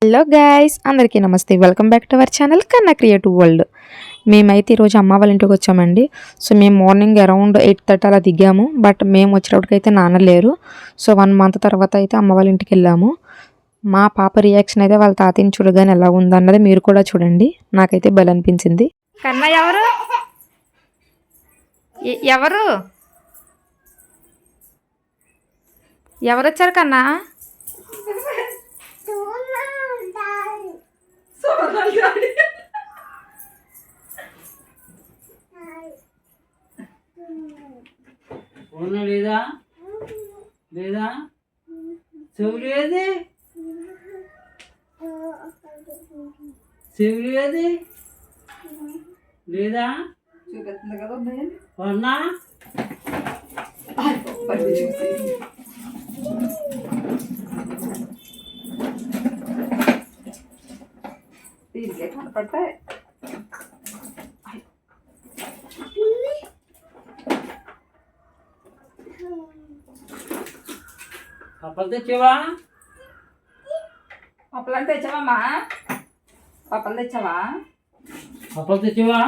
Hello guys, అందరికీ నమస్తే. Welcome back to our channel కన్నా క్రియేటివ్ వరల్డ్. మేమైతే ఈరోజు అమ్మ వాళ్ళ ఇంటికి వచ్చామండి. సో మేము మార్నింగ్ అరౌండ్ 8:30 అలా దిగాము. బట్ మేము వచ్చేటప్పటికైతే నాన్న లేరు. సో 1 మంత్ తర్వాత అయితే అమ్మ వాళ్ళ ఇంటికి వెళ్ళాము. మా పాప రియాక్షన్ అయితే వాళ్ళ తాతయ్యని చూడగానే ఎలా ఉందన్నది మీరు కూడా చూడండి. నాకైతే భలే అనిపించింది. కన్నా ఎవరు ఎవరు ఎవరు వచ్చారు కన్నా? లేదా లేదా చెవులు ఏది చెవులు ఏది లేదా చూపిస్తుంది కదా కొన్నా దీనికే కనపడతాయి. పప్పలు తెచ్చావా? పప్పలు తెచ్చావమ్మా? పప్పలు తెచ్చావా? పప్పలు తెచ్చావా?